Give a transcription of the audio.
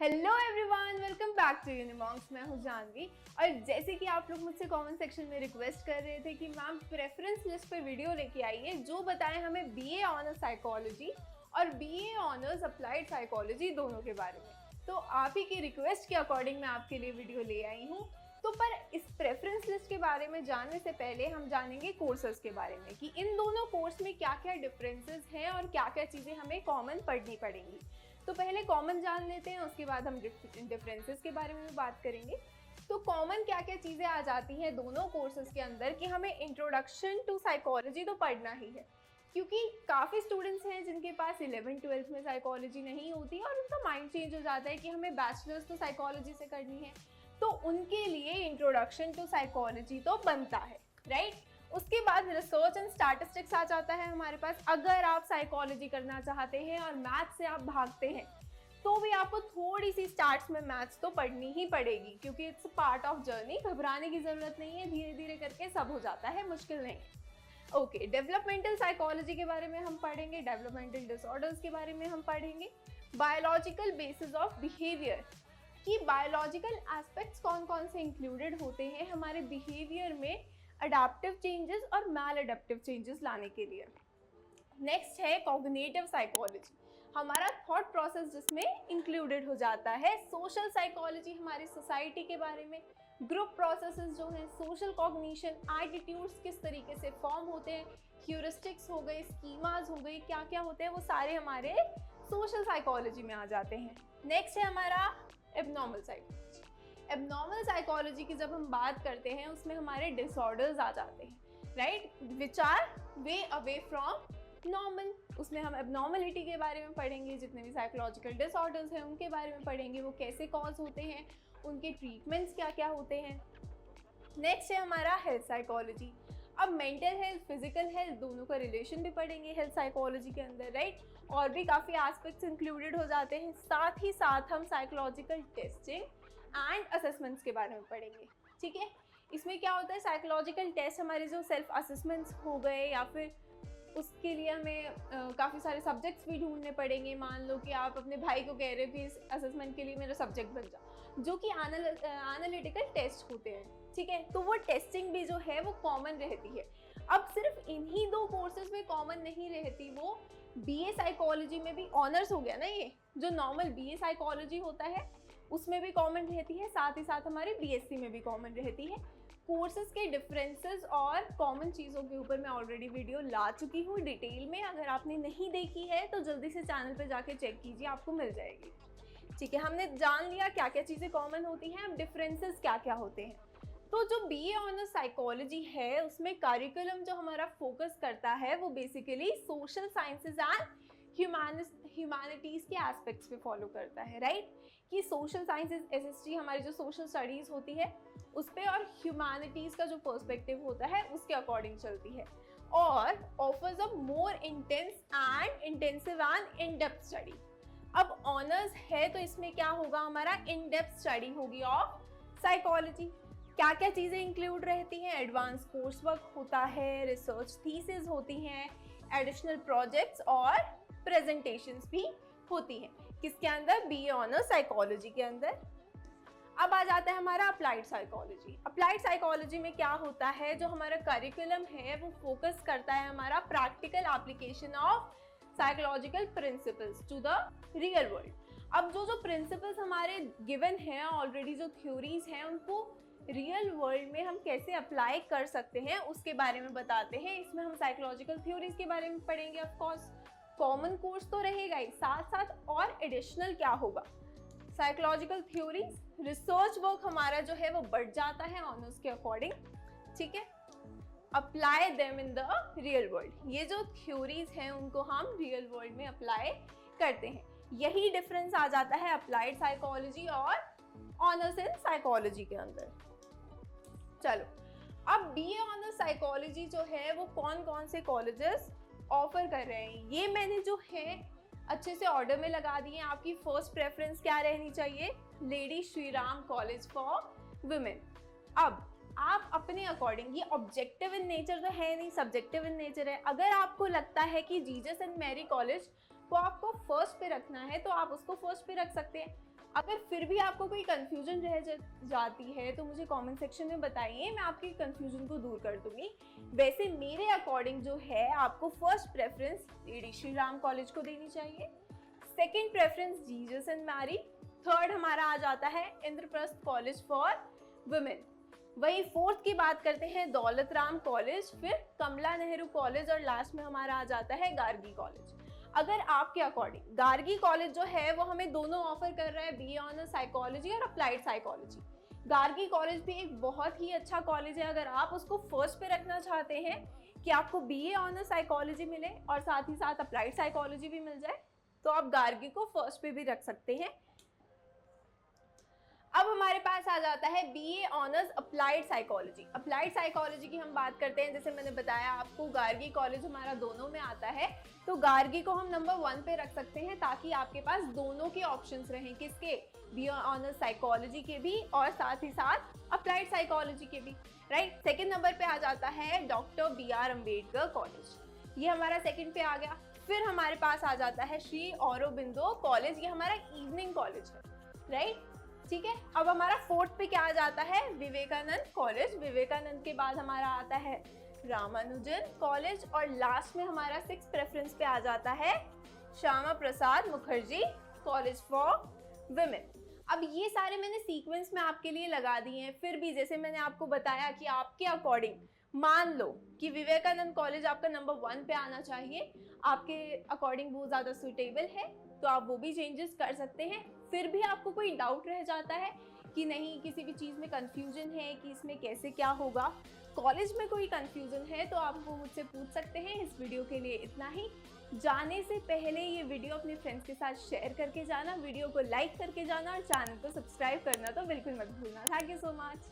Hello everyone, welcome back to Unimonks. मैं हूँ जानवी और जैसे कि आप लोग मुझसे कमेंट सेक्शन में रिक्वेस्ट कर रहे थे कि मैम प्रेफरेंस लिस्ट पे वीडियो लेके आइए जो बताएं हमें बीए ऑनर्स साइकोलॉजी और बीए ऑनर्स अप्लाइड साइकोलॉजी दोनों के बारे में, तो आप ही की रिक्वेस्ट के अकॉर्डिंग मैं आपके लिए वीडियो ले आई हूँ। तो पर इस प्रेफरेंस लिस्ट के बारे में जानने से पहले हम जानेंगे कोर्सेज के बारे में कि इन दोनों कोर्स में क्या क्या डिफरेंसेस हैं और क्या क्या चीज़ें हमें कॉमन पढ़नी पड़ेंगी। तो पहले कॉमन जान लेते हैं, उसके बाद हम डिफरेंसेस के बारे में भी बात करेंगे। तो कॉमन क्या क्या चीज़ें आ जाती हैं दोनों कोर्सेज के अंदर कि हमें इंट्रोडक्शन टू साइकोलॉजी तो पढ़ना ही है, क्योंकि काफ़ी स्टूडेंट्स हैं जिनके पास 11th-12th में साइकोलॉजी नहीं होती और उनका माइंड चेंज हो जाता है कि हमें बैचलर्स तो साइकोलॉजी से करनी है, तो उनके लिए इंट्रोडक्शन टू साइकोलॉजी तो बनता है, राइट। उसके बाद रिसर्च एंड स्टैटिस्टिक्स आ जाता है हमारे पास। अगर आप साइकोलॉजी करना चाहते हैं और मैथ्स से आप भागते हैं तो भी आपको थोड़ी सी स्टार्ट्स में मैथ्स तो पढ़नी ही पड़ेगी, क्योंकि इट्स पार्ट ऑफ जर्नी। घबराने की ज़रूरत नहीं है, धीरे धीरे करके सब हो जाता है, मुश्किल नहीं है। ओके, डेवलपमेंटल साइकोलॉजी के बारे में हम पढ़ेंगे, डेवलपमेंटल डिसऑर्डर्स के बारे में हम पढ़ेंगे, बायोलॉजिकल बेसिस ऑफ बिहेवियर कि बायोलॉजिकल एस्पेक्ट्स कौन कौन से इंक्लूडेड होते हैं हमारे बिहेवियर में अडेप्टिव चेंजेस और मैल अडेप्टिव चेंजेस लाने के लिए। नेक्स्ट है कॉग्निटिव साइकोलॉजी, हमारा थॉट प्रोसेस जिसमें इंक्लूडेड हो जाता है। सोशल साइकोलॉजी हमारी सोसाइटी के बारे में, ग्रुप प्रोसेसेस जो हैं, सोशल कॉग्निशन, एटीट्यूड्स किस तरीके से फॉर्म होते हैं, ह्यूरिस्टिक्स हो गए, स्कीमाज हो गई, क्या क्या होते हैं वो सारे हमारे सोशल साइकोलॉजी में आ जाते हैं। नेक्स्ट है हमारा एबनॉर्मल साइकोलॉजी। एबनॉर्मल साइकोलॉजी की जब हम बात करते हैं उसमें हमारे डिसऑर्डर्स आ जाते हैं, right, which are way away from normal. उसमें हम एबनॉर्मलिटी के बारे में पढ़ेंगे, जितने भी साइकोलॉजिकल डिसऑर्डर्स हैं उनके बारे में पढ़ेंगे, वो कैसे कॉज होते हैं, उनके ट्रीटमेंट्स क्या क्या होते हैं। नेक्स्ट है हमारा हेल्थ साइकोलॉजी। अब मेंटल हेल्थ, फिजिकल हेल्थ दोनों का रिलेशन भी पढ़ेंगे हेल्थ साइकोलॉजी के अंदर, राइट। और भी काफ़ी एस्पेक्ट्स इंक्लूडेड हो जाते हैं। साथ ही साथ हम साइकोलॉजिकल टेस्टिंग एंड असेसमेंट्स के बारे में पढ़ेंगे, ठीक है। इसमें क्या होता है, साइकोलॉजिकल टेस्ट हमारे जो सेल्फ असेसमेंट्स हो गए या फिर उसके लिए हमें काफ़ी सारे सब्जेक्ट्स भी ढूंढने पड़ेंगे। मान लो कि आप अपने भाई को कह रहे हो कि इस असेसमेंट के लिए मेरा सब्जेक्ट बन जा, जो कि एनालिटिकल टेस्ट होते हैं, ठीक है। तो वो टेस्टिंग भी जो है वो कॉमन रहती है। अब सिर्फ इन्हीं दो कोर्सेज में कॉमन नहीं रहती, वो बीए साइकोलॉजी में भी, ऑनर्स हो गया ना ये, जो नॉर्मल बीए साइकोलॉजी होता है उसमें भी कॉमन रहती है, साथ ही साथ हमारी बीएससी में भी कॉमन रहती है। कोर्सेज के डिफरेंसेस और कॉमन चीज़ों के ऊपर मैं ऑलरेडी वीडियो ला चुकी हूँ डिटेल में। अगर आपने नहीं देखी है तो जल्दी से चैनल पे जाके चेक कीजिए, आपको मिल जाएगी, ठीक है। हमने जान लिया क्या क्या चीज़ें कॉमन होती हैं, अब डिफरेंसेस क्या क्या होते हैं। तो जो बीए ऑनर्स साइकोलॉजी है उसमें करिकुलम जो हमारा फोकस करता है वो basically social sciences and humanities के एस्पेक्ट्स पे फॉलो करता है, राइट। कि सोशल साइंसेज एसएसटी हमारी जो सोशल स्टडीज़ होती है उस पर, और ह्यूमैनिटीज़ का जो पर्सपेक्टिव होता है उसके अकॉर्डिंग चलती है, और offers a more intensive and in depth study. अब ऑनर्स है तो इसमें क्या होगा, हमारा इन डेप्थ स्टडी होगी ऑफ साइकोलॉजी। क्या क्या चीज़ें इंक्लूड रहती हैं, एडवांस कोर्स वर्क होता है, रिसर्च थीसिस होती हैं, एडिशनल प्रोजेक्ट्स और प्रेजेंटेशंस भी होती हैं, किसके अंदर, बीए ऑनर्स साइकोलॉजी के अंदर। अब आ जाता है हमारा अप्लाइड साइकोलॉजी। अप्लाइड साइकोलॉजी में क्या होता है, जो हमारा करिकुलम है वो फोकस करता है हमारा practical application of psychological principles to the real world. अब जो प्रिंसिपल्स हमारे गिवन हैं ऑलरेडी, जो थ्योरीज हैं उनको रियल वर्ल्ड में हम कैसे अप्लाई कर सकते हैं उसके बारे में बताते हैं। इसमें हम साइकोलॉजिकल थ्योरीज के बारे में पढ़ेंगे, ऑफ कोर्स कॉमन कोर्स तो रहेगा ही, साथ साथ और एडिशनल क्या होगा, साइकोलॉजिकल थ्योरीज, रिसर्च वर्क हमारा जो है वो बढ़ जाता है ऑनर्स के अकॉर्डिंग, ठीक है। Apply them in the real world, ये जो थ्योरीज हैं उनको हम रियल वर्ल्ड में अप्लाई करते हैं। यही डिफरेंस आ जाता है अप्लाइड साइकोलॉजी और ऑनर्स इन साइकोलॉजी के अंदर। चलो, अब बीए ऑनर्स साइकोलॉजी जो है वो कौन कौन से कॉलेजेस ऑफर कर रहे हैं, ये मैंने जो है अच्छे से ऑर्डर में लगा दिए। आपकी फर्स्ट प्रेफरेंस क्या रहनी चाहिए, lady Shri Ram college for women. अब आप अपने अकॉर्डिंग, ये ऑब्जेक्टिव इन नेचर तो है नहीं, सब्जेक्टिव इन नेचर है। अगर आपको लगता है कि जीसस एंड मैरी कॉलेज को आपको फर्स्ट पे रखना है तो आप उसको फर्स्ट पे रख सकते हैं। अगर फिर भी आपको कोई कंफ्यूजन रह जाती है तो मुझे कमेंट सेक्शन में बताइए, मैं आपकी कंफ्यूजन को दूर कर दूंगी। वैसे मेरे अकॉर्डिंग जो है आपको first preference lady Shri Ram college को देनी चाहिए, second preference Jesus and Mary, third हमारा आ जाता है इंद्रप्रस्थ कॉलेज फॉर वुमेन। वही फोर्थ की बात करते हैं दौलत राम कॉलेज, फिर कमला नेहरू कॉलेज और लास्ट में हमारा आ जाता है गार्गी कॉलेज। अगर आपके अकॉर्डिंग गार्गी कॉलेज जो है वो हमें दोनों ऑफर कर रहा है, बीए ऑनर्स साइकोलॉजी और अप्लाइड साइकोलॉजी। गार्गी कॉलेज भी एक बहुत ही अच्छा कॉलेज है। अगर आप उसको फर्स्ट पे रखना चाहते हैं कि आपको बीए ऑनर्स साइकोलॉजी मिले और साथ ही साथ अप्लाइड साइकोलॉजी भी मिल जाए, तो आप गार्गी को फर्स्ट पे भी रख सकते हैं। अब हमारे पास आ जाता है BA honours applied psychology. Applied psychology की हम बात करते हैं, जैसे मैंने बताया आपको गार्गी कॉलेज हमारा दोनों में आता है, तो गार्गी को हम नंबर 1 पे रख सकते हैं ताकि आपके पास दोनों के ऑप्शंस रहें, किसके, बीए ऑनर्स साइकोलॉजी के भी और साथ ही साथ अप्लाइड साइकोलॉजी के भी, राइट। सेकंड नंबर पे आ जाता है डॉक्टर BR अम्बेडकर कॉलेज, ये हमारा सेकंड पे आ गया। फिर हमारे पास आ जाता है श्री औरोबिंदो कॉलेज, ये हमारा इवनिंग कॉलेज है, राइट, ठीक है। अब हमारा फोर्थ पे क्या आ जाता है, विवेकानंद कॉलेज। विवेकानंद के बाद हमारा आता है रामानुजन कॉलेज और लास्ट में हमारा 6th प्रेफरेंस पे आ जाता है Shyama Prasad Mukherjee college for women. अब ये सारे मैंने सीक्वेंस में आपके लिए लगा दिए हैं। फिर भी जैसे मैंने आपको बताया कि आपके अकॉर्डिंग मान लो कि विवेकानंद कॉलेज आपका नंबर 1 पे आना चाहिए, आपके अकॉर्डिंग वो ज़्यादा सुटेबल है, तो आप वो भी चेंजेस कर सकते हैं। फिर भी आपको कोई डाउट रह जाता है कि नहीं, किसी भी चीज़ में कंफ्यूजन है कि इसमें कैसे क्या होगा, कॉलेज में कोई कंफ्यूजन है, तो आप वो मुझसे पूछ सकते हैं। इस वीडियो के लिए इतना ही। जाने से पहले ये वीडियो अपने फ्रेंड्स के साथ शेयर करके जाना, वीडियो को लाइक करके जाना और चैनल को सब्सक्राइब करना तो बिल्कुल मत भूलना। Thank you so much.